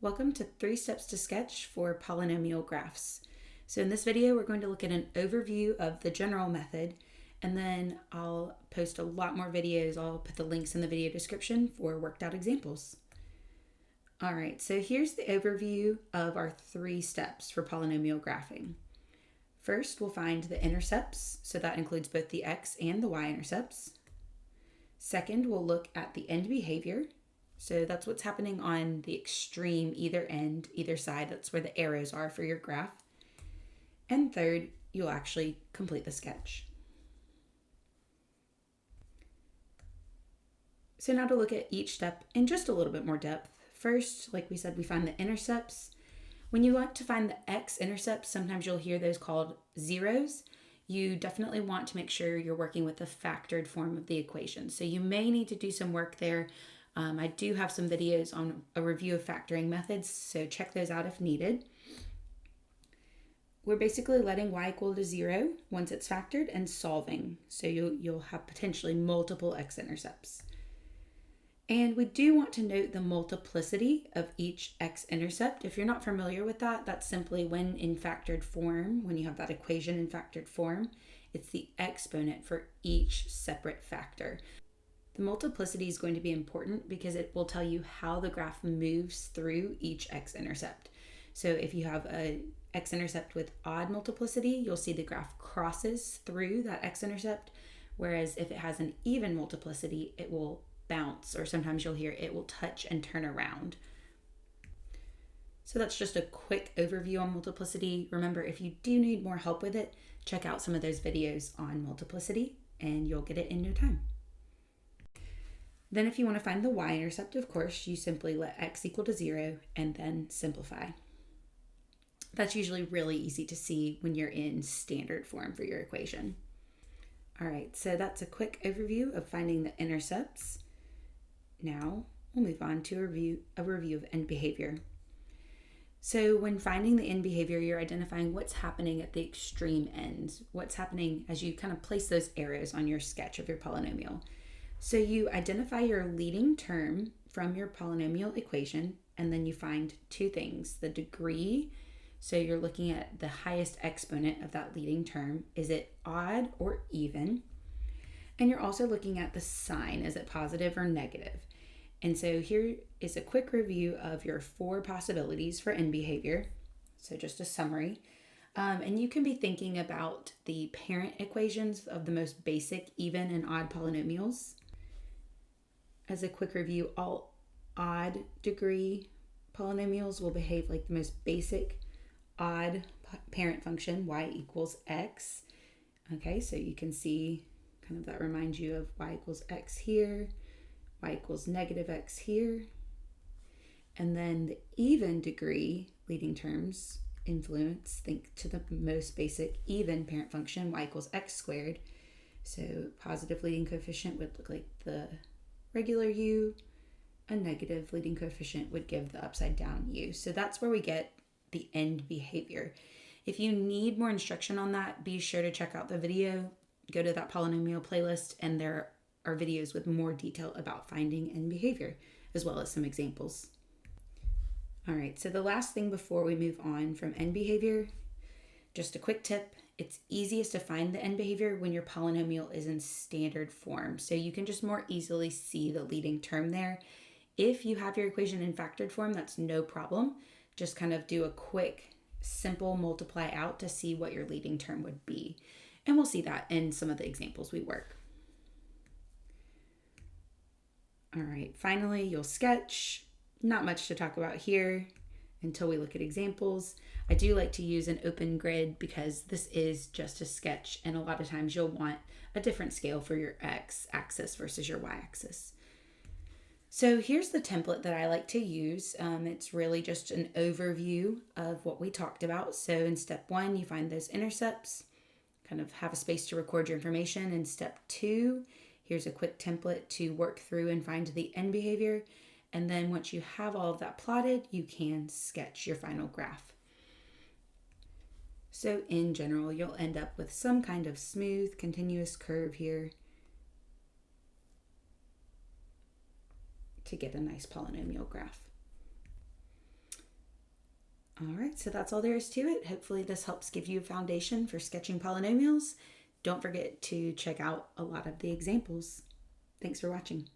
Welcome to 3 Steps to Sketch for Polynomial Graphs. So in this video, we're going to look at an overview of the general method, and then I'll post a lot more videos. I'll put the links in the video description for worked out examples. All right, so here's the overview of our 3 steps for polynomial graphing. First, we'll find the intercepts, so that includes both the x and the y intercepts. Second, we'll look at the end behavior. So that's what's happening on the extreme, either end, either side. That's where the arrows are for your graph. And third, you'll actually complete the sketch. So now to look at each step in just a little bit more depth. First, like we said, we find the intercepts. When you want to find the x-intercepts, sometimes you'll hear those called zeros. You definitely want to make sure you're working with the factored form of the equation. So you may need to do some work there. I do have some videos on a review of factoring methods, so check those out if needed. We're basically letting y equal to 0 once it's factored and solving. So you'll have potentially multiple x-intercepts. And we do want to note the multiplicity of each x-intercept. If you're not familiar with that, that's simply when in factored form, when you have that equation in factored form, it's the exponent for each separate factor. The multiplicity is going to be important because it will tell you how the graph moves through each x-intercept. So if you have an x-intercept with odd multiplicity, you'll see the graph crosses through that x-intercept, whereas if it has an even multiplicity, it will bounce, or sometimes you'll hear it will touch and turn around. So that's just a quick overview on multiplicity. Remember, if you do need more help with it, check out some of those videos on multiplicity and you'll get it in no time. Then if you want to find the y-intercept, of course, you simply let x equal to 0 and then simplify. That's usually really easy to see when you're in standard form for your equation. All right, so that's a quick overview of finding the intercepts. Now we'll move on to a review of end behavior. So when finding the end behavior, you're identifying what's happening at the extreme ends, what's happening as you kind of place those arrows on your sketch of your polynomial. So you identify your leading term from your polynomial equation, and then you find two things: the degree, so you're looking at the highest exponent of that leading term. Is it odd or even? And you're also looking at the sign. Is it positive or negative? And so here is a quick review of your 4 possibilities for end behavior. So just a summary. And you can be thinking about the parent equations of the most basic even and odd polynomials. As a quick review, all odd degree polynomials will behave like the most basic odd parent function, y equals x. Okay, so you can see kind of that reminds you of y equals x here, y equals negative x here. And then the even degree leading terms influence, think to the most basic even parent function, y equals x squared. So positive leading coefficient would look like the regular u, a negative leading coefficient would give the upside down u. So that's where we get the end behavior. If you need more instruction on that, be sure to check out the video, go to that polynomial playlist, and there are videos with more detail about finding end behavior, as well as some examples. All right, so the last thing before we move on from end behavior, just a quick tip. It's easiest to find the end behavior when your polynomial is in standard form. So you can just more easily see the leading term there. If you have your equation in factored form, that's no problem. Just kind of do a quick, simple multiply out to see what your leading term would be. And we'll see that in some of the examples we work. All right, finally, you'll sketch. Not much to talk about here until we look at examples. I do like to use an open grid because this is just a sketch, and a lot of times you'll want a different scale for your x-axis versus your y-axis. So here's the template that I like to use. It's really just an overview of what we talked about. So in step 1, you find those intercepts, kind of have a space to record your information. In step 2, here's a quick template to work through and find the end behavior. And then once you have all of that plotted, you can sketch your final graph. So in general, you'll end up with some kind of smooth, continuous curve here to get a nice polynomial graph. All right, so that's all there is to it. Hopefully this helps give you a foundation for sketching polynomials. Don't forget to check out a lot of the examples. Thanks for watching.